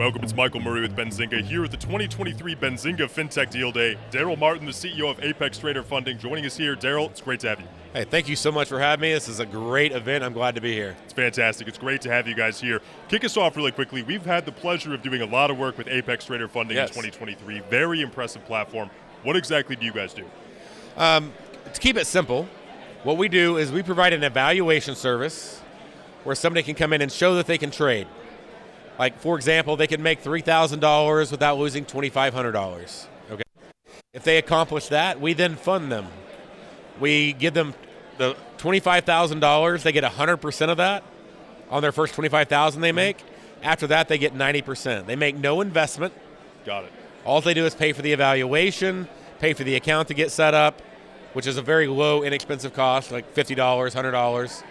Welcome, it's Michael Murray with Benzinga here at the 2023 Benzinga Fintech Deal Day. Darrell Martin, the CEO of Apex Trader Funding, joining us here. Darrell, it's great to have you. Hey, thank you so much for having me. This is a great event. I'm glad to be here. It's fantastic. It's great to have you guys here. Kick us off really quickly. We've had the pleasure of doing a lot of work with Apex Trader Funding in 2023. Very impressive platform. What exactly do you guys do? To keep it simple, what we do is we provide an evaluation service where somebody can come in and show that they can trade. Like, for example, they can make $3,000 without losing $2,500. Okay. If they accomplish that, we then fund them. We give them the $25,000. They get 100% of that on their first $25,000 they make. After that, they get 90%. They make no investment. Got it. All they do is pay for the evaluation, pay for the account to get set up, which is a very low, inexpensive cost, like $50, $100.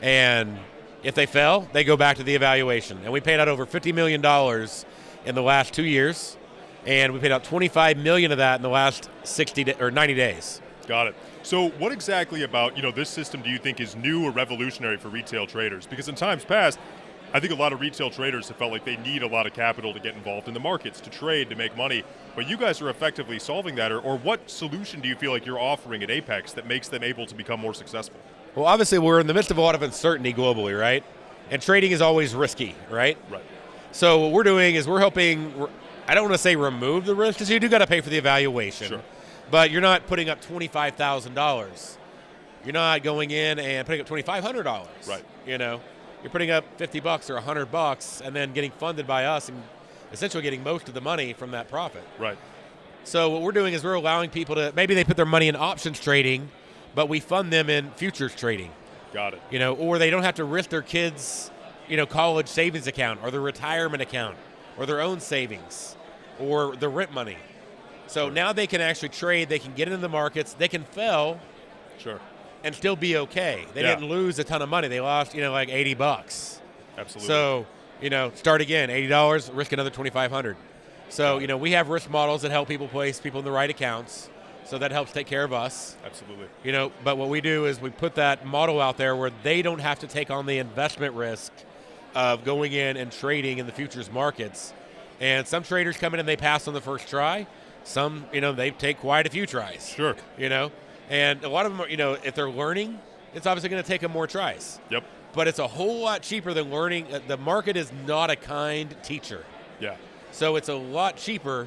And if they fail, they go back to the evaluation. And we paid out over $50 million in the last 2 years, and we paid out $25 million of that in the last 90 days. Got it. So what exactly about this system do you think is new or revolutionary for retail traders? Because in times past, I think a lot of retail traders have felt like they need a lot of capital to get involved in the markets, to trade, to make money. But you guys are effectively solving that, or what solution do you feel like you're offering at Apex that makes them able to become more successful? Well, obviously, we're in the midst of a lot of uncertainty globally, right? And trading is always risky, right? Right. So what we're doing is we're helping, I don't want to say remove the risk, because you do got to pay for the evaluation. Sure. But you're not putting up $25,000. You're not going in and putting up $2,500. Right. You're putting up $50 or $100 and then getting funded by us and essentially getting most of the money from that profit. Right. So what we're doing is we're allowing people to, maybe they put their money in options trading, but we fund them in futures trading. Got it. Or they don't have to risk their kids' college savings account or their retirement account or their own savings or the rent money. So now they can actually trade, they can get into the markets, they can fail. Sure. And still be okay. They didn't lose a ton of money. They lost, like $80. Absolutely. So, start again, $80, risk another $2,500. So, we have risk models that help people place people in the right accounts. So that helps take care of us. Absolutely. But what we do is we put that model out there where they don't have to take on the investment risk of going in and trading in the futures markets. And some traders come in and they pass on the first try. Some, they take quite a few tries. Sure. And a lot of them, if they're learning, it's obviously going to take them more tries. Yep. But it's a whole lot cheaper than learning. The market is not a kind teacher. Yeah. So it's a lot cheaper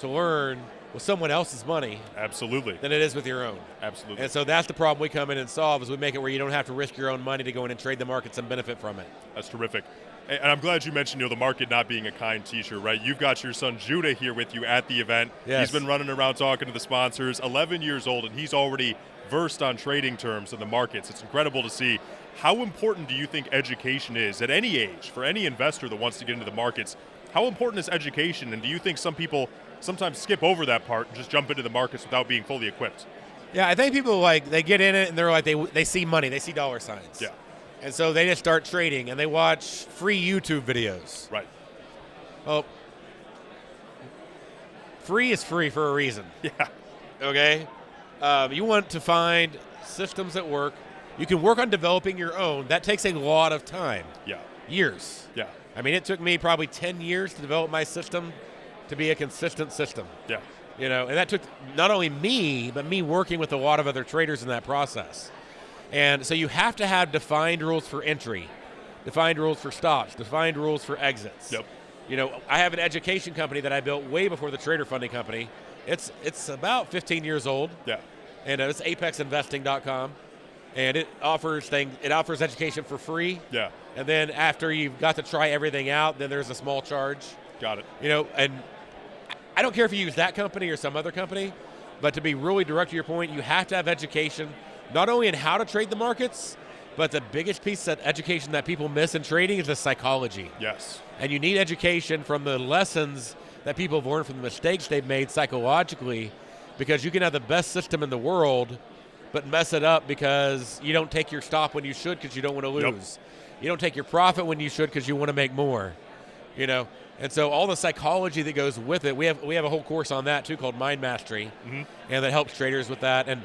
to learn with someone else's money. Absolutely. Than it is with your own. Absolutely. And so that's the problem we come in and solve, is we make it where you don't have to risk your own money to go in and trade the markets and benefit from it. That's terrific. And I'm glad you mentioned, the market not being a kind teacher, right? You've got your son Judah here with you at the event. Yes. He's been running around talking to the sponsors, 11 years old, and he's already versed on trading terms in the markets. It's incredible to see. How important do you think education is at any age for any investor that wants to get into the markets? How important is education, and do you think some people sometimes skip over that part and just jump into the markets without being fully equipped? Yeah, I think people they get in it and they're like, they see money, they see dollar signs. Yeah. And so they just start trading and they watch free YouTube videos. Right. Well, free is free for a reason. Yeah. Okay? You want to find systems that work. You can work on developing your own. That takes a lot of time. Yeah. Years. Yeah. I mean, it took me probably 10 years to develop my system to be a consistent system. Yeah. And that took not only me, but me working with a lot of other traders in that process. And so you have to have defined rules for entry, defined rules for stops, defined rules for exits. Yep. I have an education company that I built way before the trader funding company. It's about 15 years old. Yeah. And it's apexinvesting.com. And it offers education for free. Yeah. And then after you've got to try everything out, then there's a small charge. Got it. And I don't care if you use that company or some other company, but to be really direct to your point, you have to have education, not only in how to trade the markets, but the biggest piece of education that people miss in trading is the psychology. Yes. And you need education from the lessons that people have learned from the mistakes they've made psychologically, because you can have the best system in the world, but mess it up because you don't take your stop when you should because you don't want to lose. Yep. You don't take your profit when you should because you want to make more. And so all the psychology that goes with it, we have a whole course on that too called Mind Mastery, and that helps traders with that. And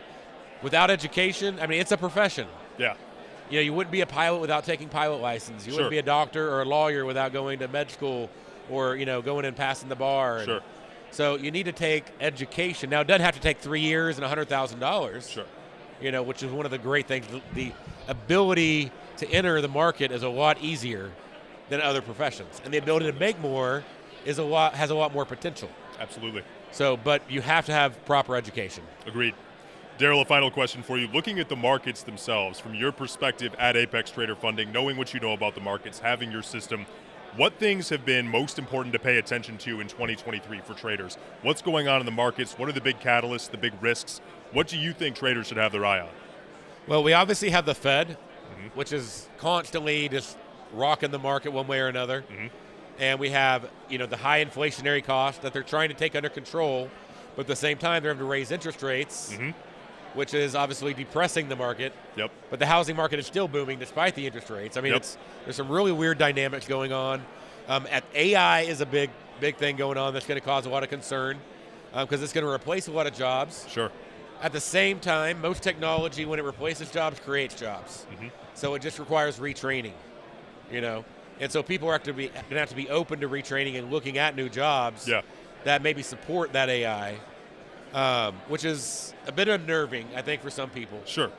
without education, I mean, it's a profession. Yeah. You wouldn't be a pilot without taking pilot license. You wouldn't be a doctor or a lawyer without going to med school or going and passing the bar. Sure. So you need to take education. Now, it doesn't have to take 3 years and $100,000. Sure. Which is one of the great things. The ability to enter the market is a lot easier than other professions, and the ability to make more has a lot more potential. Absolutely. So, but you have to have proper education. Agreed. Darrell, a final question for you. Looking at the markets themselves, from your perspective at Apex Trader Funding, knowing what you know about the markets, having your system, what things have been most important to pay attention to in 2023 for traders? What's going on in the markets? What are the big catalysts, the big risks? What do you think traders should have their eye on? Well, we obviously have the Fed, which is constantly just rocking the market one way or another. And we have, the high inflationary cost that they're trying to take under control, but at the same time they're having to raise interest rates, which is obviously depressing the market. Yep. But the housing market is still booming despite the interest rates. I mean, there's some really weird dynamics going on. AI is a big thing going on that's going to cause a lot of concern because it's going to replace a lot of jobs. Sure. At the same time, most technology, when it replaces jobs, creates jobs. So it just requires retraining, And so people are going to have to be open to retraining and looking at new jobs that maybe support that AI, which is a bit unnerving, I think, for some people. Sure.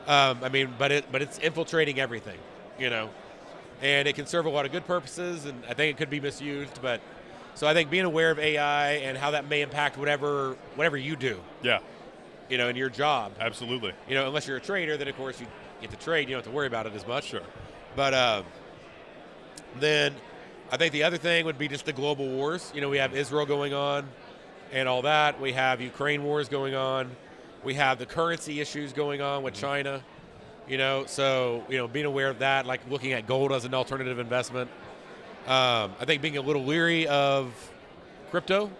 But it's infiltrating everything, and it can serve a lot of good purposes, and I think it could be misused. But so I think being aware of AI and how that may impact whatever you do. Yeah. In your job. Absolutely. Unless you're a trader, then of course you get to trade. You don't have to worry about it as much. Sure. But then I think the other thing would be just the global wars. We have Israel going on and all that. We have Ukraine wars going on. We have the currency issues going on with China. So being aware of that, like looking at gold as an alternative investment. I think being a little leery of crypto.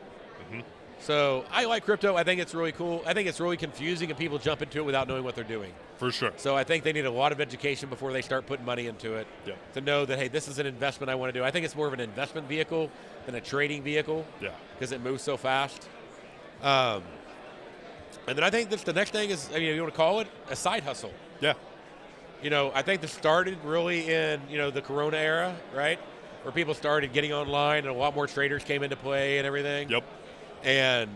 So I like crypto. I think it's really cool. I think it's really confusing and people jump into it without knowing what they're doing. For sure. So I think they need a lot of education before they start putting money into it to know that, hey, this is an investment I want to do. I think it's more of an investment vehicle than a trading vehicle because it moves so fast. And then I think the next thing is, you want to call it a side hustle. Yeah. I think this started really in, the Corona era, right? Where people started getting online and a lot more traders came into play and everything. Yep. And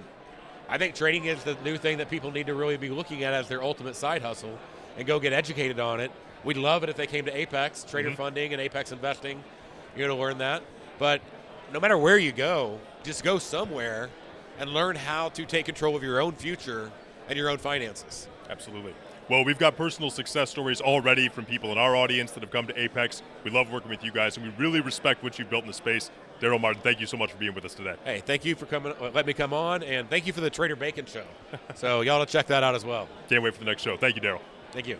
I think trading is the new thing that people need to really be looking at as their ultimate side hustle and go get educated on it. We'd love it if they came to Apex, Trader Funding and Apex Investing, to learn that. But no matter where you go, just go somewhere and learn how to take control of your own future and your own finances. Absolutely. Well, we've got personal success stories already from people in our audience that have come to Apex. We love working with you guys, and we really respect what you've built in the space. Darrell Martin, thank you so much for being with us today. Hey, thank you for coming. Let me come on, and thank you for the Trader Bacon show. So y'all to check that out as well. Can't wait for the next show. Thank you, Darrell. Thank you.